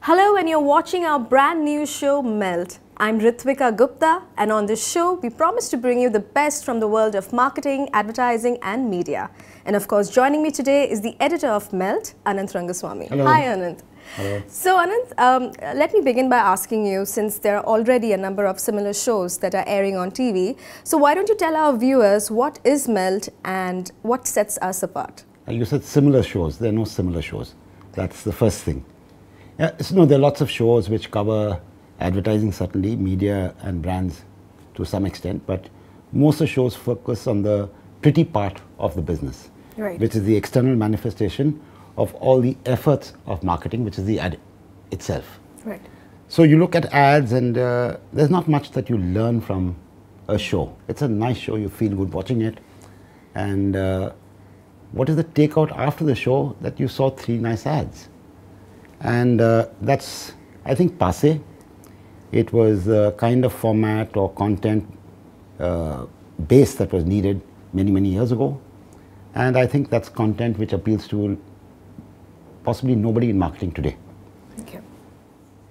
Hello, and you're watching our brand new show, Melt. I'm Ritvika Gupta, and on this show, we promise to bring you the best from the world of marketing, advertising, and media. And of course, joining me today is the editor of Melt, Anant Rangaswamy. Hello. Hi, Anant. Hello. So, Anant, let me begin by asking you, since there are already a number of similar shows that are airing on TV, so why don't you tell our viewers what is Melt and what sets us apart? You said similar shows. There are no similar shows. That's the first thing. Yeah, so there are lots of shows which cover advertising, certainly, media and brands to some extent, but most of the shows focus on the pretty part of the business, Right. which is the external manifestation of all the efforts of marketing, which is the ad itself. Right. So you look at ads and there's not much that you learn from a show. It's a nice show, you feel good watching it. And what is the takeout after the show? That you saw 3 nice ads. And that's, I think, passé. It was the kind of format or content base that was needed many, many years ago. And I think that's content which appeals to possibly nobody in marketing today. Okay.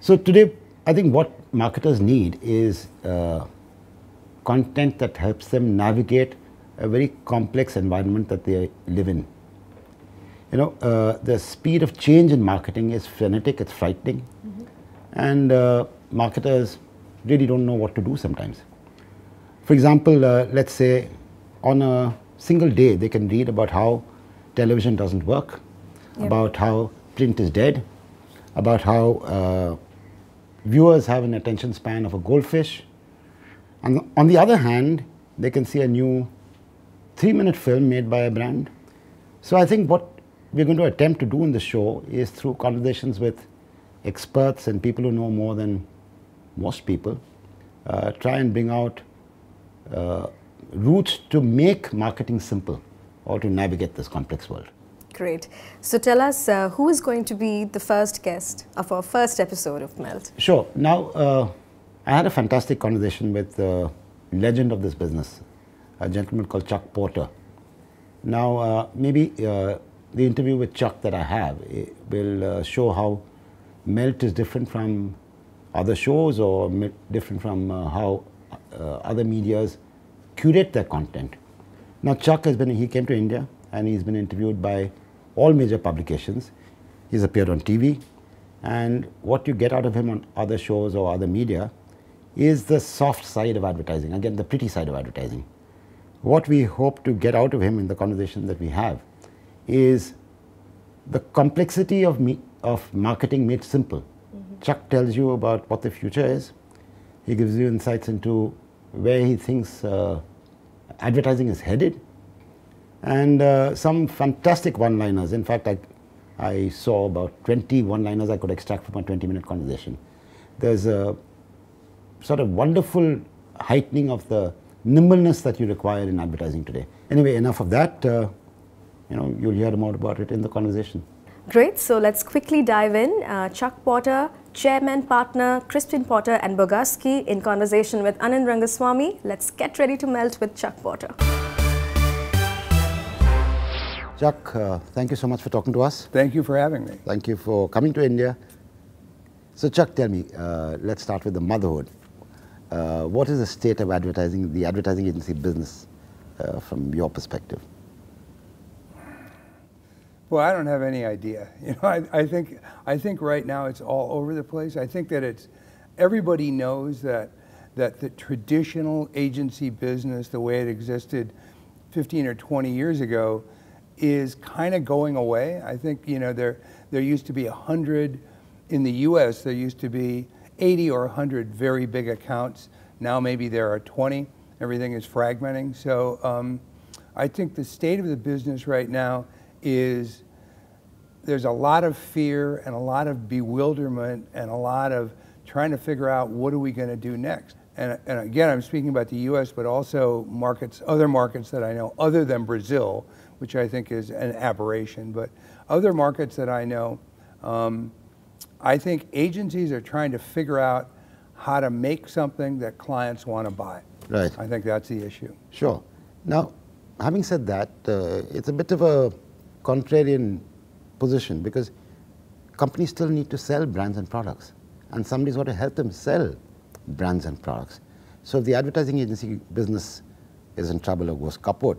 So today, I think what marketers need is content that helps them navigate a very complex environment that they live in. You know, the speed of change in marketing is frenetic, it's frightening. And marketers really don't know what to do sometimes. For example, let's say on a single day, they can read about how television doesn't work, about how print is dead, about how viewers have an attention span of a goldfish. And on the other hand, they can see a new 3-minute film made by a brand. So I think what we're going to attempt to do in the show is, through conversations with experts and people who know more than most people, try and bring out routes to make marketing simple or to navigate this complex world. Great. So tell us, who is going to be the first guest of our first episode of Melt? Sure. Now, I had a fantastic conversation with the legend of this business, a gentleman called Chuck Porter. Now, maybe the interview with Chuck that I have will show how Melt is different from other shows, or different from how other medias curate their content. Now, Chuck he came to India and he's been interviewed by all major publications. He's appeared on TV, and what you get out of him on other shows or other media is the soft side of advertising, again, the pretty side of advertising. What we hope to get out of him in the conversation that we have is the complexity of marketing made simple. Chuck tells you about what the future is. He gives you insights into where he thinks advertising is headed, and some fantastic one-liners. In fact, I saw about 20 one-liners I could extract from a 20-minute conversation. There's a sort of wonderful heightening of the nimbleness that you require in advertising today. Anyway, enough of that. You know, you'll hear more about it in the conversation. Great. So let's quickly dive in. Chuck Porter, Chairman, Partner, Crispin Porter and Bogaski, in conversation with Anant Rangaswamy. Let's get ready to melt with Chuck Porter. Chuck, thank you so much for talking to us. Thank you for having me. Thank you for coming to India. So Chuck, tell me, let's start with the motherhood. What is the state of advertising, the advertising agency business, from your perspective? Well, I don't have any idea. You know, I think right now it's all over the place. I think that everybody knows that the traditional agency business, the way it existed 15 or 20 years ago, is kind of going away. I think, you know, there used to be 100 in the U.S. There used to be 80 or 100 very big accounts. Now maybe there are 20. Everything is fragmenting. So I think the state of the business right now is there's a lot of fear and a lot of bewilderment and a lot of trying to figure out what are we going to do next. And again, I'm speaking about the U.S., but also other markets that I know other than Brazil, which I think is an aberration. But other markets that I know, I think agencies are trying to figure out how to make something that clients want to buy. Right. I think that's the issue. Sure. Now, having said that, it's a bit of a contrarian position, because companies still need to sell brands and products, and somebody's got to help them sell brands and products. So if the advertising agency business is in trouble or goes kaput,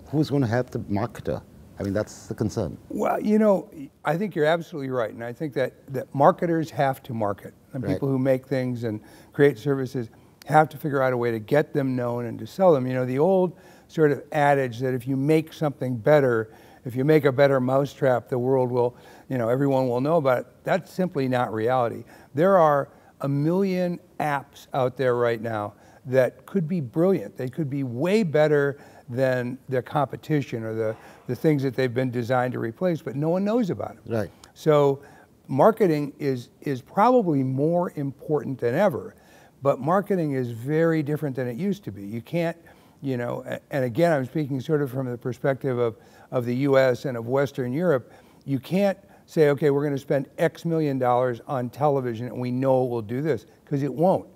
who's going to help the marketer? I mean, that's the concern. Well, you know, I think you're absolutely right. And I think that marketers have to market. And Right. people who make things and create services have to figure out a way to get them known and to sell them. You know, the old sort of adage that if you make something better, if you make a better mousetrap, the world will, you know, everyone will know about it. That's simply not reality. There are a million apps out there right now that could be brilliant. They could be way better than their competition or the things that they've been designed to replace, but no one knows about them. Right. So marketing is probably more important than ever, but marketing is very different than it used to be. You can't, you know, and again, I'm speaking sort of from the perspective of the US and of Western Europe. You can't say, okay, we're going to spend X million dollars on television and we know it will do this, because it won't.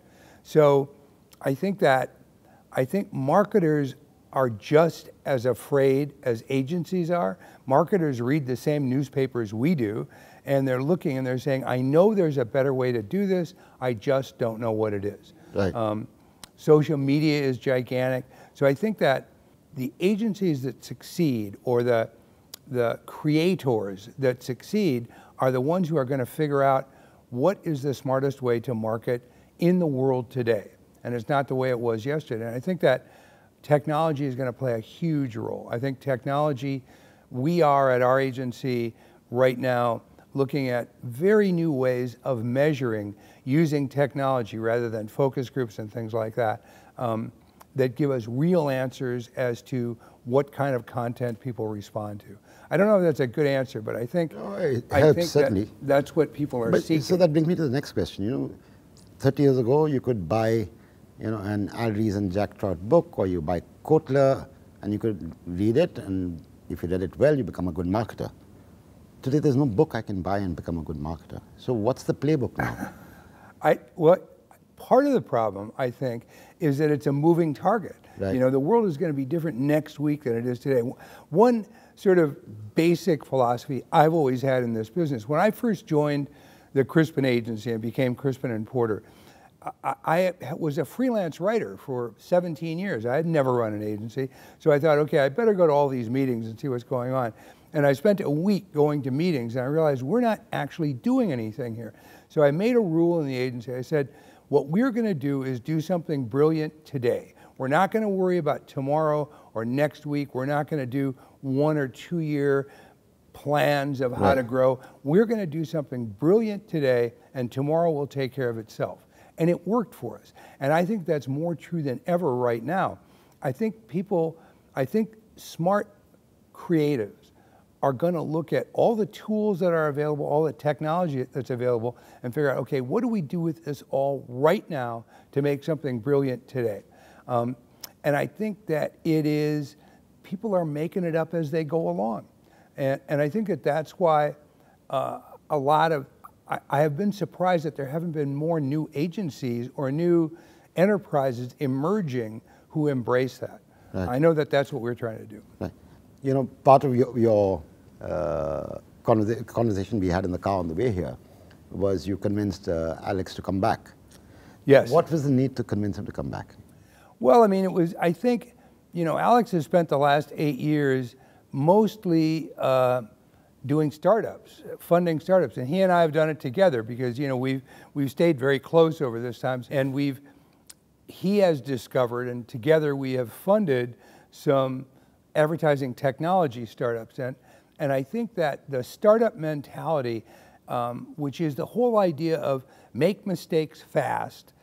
So I think marketers are just as afraid as agencies are. Marketers read the same newspapers we do, and they're looking and they're saying, I know there's a better way to do this, I just don't know what it is. Right. Social media is gigantic. So I think that the agencies that succeed, or the creators that succeed, are the ones who are going to figure out what is the smartest way to market in the world today. And it's not the way it was yesterday. And I think that technology is going to play a huge role. I think technology, we are at our agency right now looking at very new ways of measuring using technology rather than focus groups and things like that, that give us real answers as to what kind of content people respond to. I don't know if that's a good answer, but I think, It helps, certainly. that's what people are seeking. So that brings me to the next question. You know, 30 years ago, you could buy, you know, an Al Ries and Jack Trout book, or you buy Kotler, and you could read it, and if you read it well, you become a good marketer. Today, there's no book I can buy and become a good marketer. So what's the playbook now? Part of the problem, I think, is that it's a moving target. Right. You know, the world is going to be different next week than it is today. One sort of basic philosophy I've always had in this business, when I first joined the Crispin Agency and became Crispin and Porter, I was a freelance writer for 17 years. I had never run an agency. So I thought, okay, I better go to all these meetings and see what's going on. And I spent a week going to meetings, and I realized we're not actually doing anything here. So I made a rule in the agency. I said, what we're going to do is do something brilliant today. We're not going to worry about tomorrow or next week. We're not going to do 1 or 2 year plans of how to grow. We're going to do something brilliant today, and tomorrow will take care of itself. And it worked for us. And I think that's more true than ever right now. I think smart creatives are going to look at all the tools that are available, all the technology that's available, and figure out, okay, what do we do with this all right now to make something brilliant today? And I think that people are making it up as they go along. And I think that that's why I have been surprised that there haven't been more new agencies or new enterprises emerging who embrace that. Right. I know that that's what we're trying to do. Right. You know, part of your conversation we had in the car on the way here was you convinced Alex to come back. Yes. What was the need to convince him to come back? Well, I mean, I think, you know, Alex has spent the last 8 years mostly doing startups, funding startups, and he and I have done it together because, you know, we've stayed very close over this time, and he has discovered, and together we have funded some advertising technology startups, and I think that the startup mentality, which is the whole idea of make mistakes fast,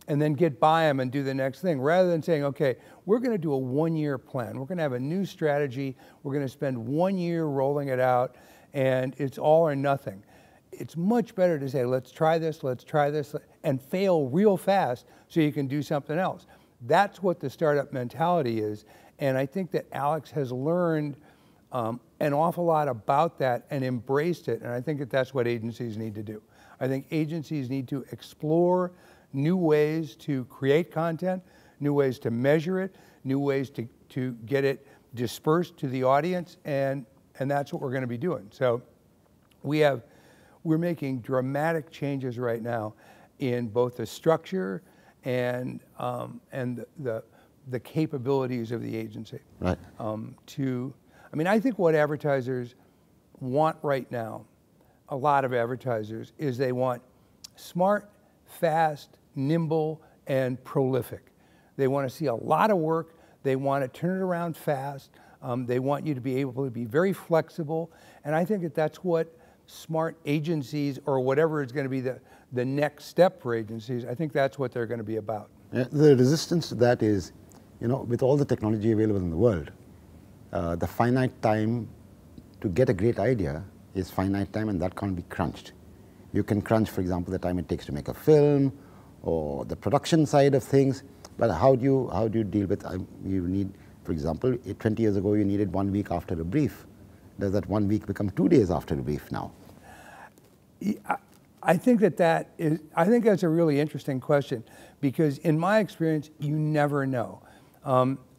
and then get by them and do the next thing, rather than saying, okay, we're going to do a 1-year plan. We're going to have a new strategy. We're going to spend 1 year rolling it out, and it's all or nothing. It's much better to say, let's try this, and fail real fast so you can do something else. That's what the startup mentality is, and I think that Alex has learned an awful lot about that and embraced it, and I think that that's what agencies need to do. I think agencies need to explore new ways to create content, new ways to measure it, new ways to get it dispersed to the audience, and that's what we're going to be doing. So we have we're making dramatic changes right now in both the structure and the capabilities of the agency. Right. I mean, I think what advertisers want right now, a lot of advertisers, is they want smart, fast, nimble, and prolific. They want to see a lot of work. They want to turn it around fast. They want you to be able to be very flexible. And I think that that's what smart agencies, or whatever is going to be the next step for agencies, I think that's what they're going to be about. The resistance to that is, you know, with all the technology available in the world, the finite time to get a great idea is finite time, and that can't be crunched. You can crunch, for example, the time it takes to make a film or the production side of things, but how do you deal with, you need, for example, 20 years ago you needed 1 week after a brief. Does that 1 week become 2 days after a brief now? I think that's a really interesting question, because in my experience, you never know.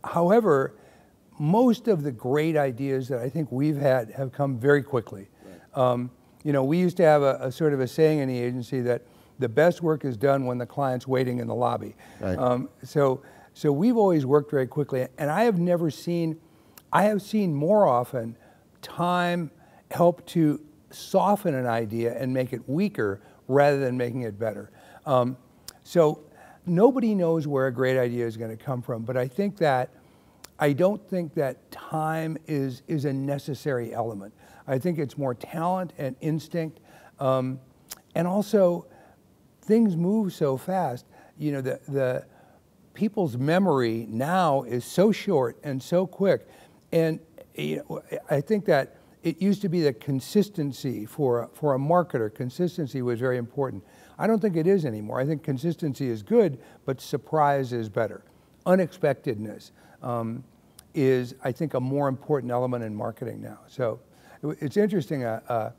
However, most of the great ideas that I think we've had have come very quickly. Right. You know, we used to have a sort of a saying in the agency that the best work is done when the client's waiting in the lobby. Right. So we've always worked very quickly, and I have seen more often time help to soften an idea and make it weaker rather than making it better. So nobody knows where a great idea is going to come from, but I don't think that time is a necessary element. I think it's more talent and instinct, and also things move so fast. You know, the people's memory now is so short and so quick, and you know, I think that it used to be the consistency for a marketer. Consistency was very important. I don't think it is anymore. I think consistency is good, but surprise is better. Unexpectedness is, I think, a more important element in marketing now. So it's interesting, a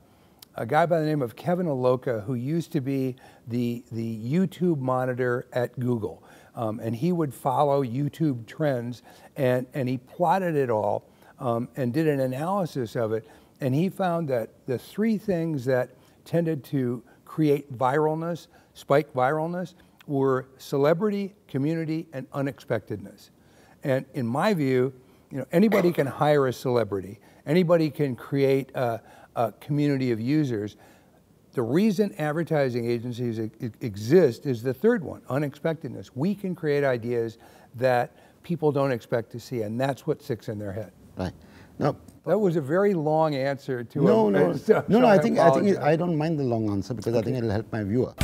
guy by the name of Kevin Aloka, who used to be the YouTube monitor at Google, and he would follow YouTube trends, and he plotted it all and did an analysis of it, and he found that the 3 things that tended to create viralness, spike viralness, were celebrity, community, and unexpectedness. And in my view, you know, anybody can hire a celebrity. Anybody can create a community of users. The reason advertising agencies exist is the 3rd one, unexpectedness. We can create ideas that people don't expect to see, and that's what sticks in their head. Right. Now, that was a very long answer to no. I think apologize. I don't mind the long answer, because I think it'll help my viewer.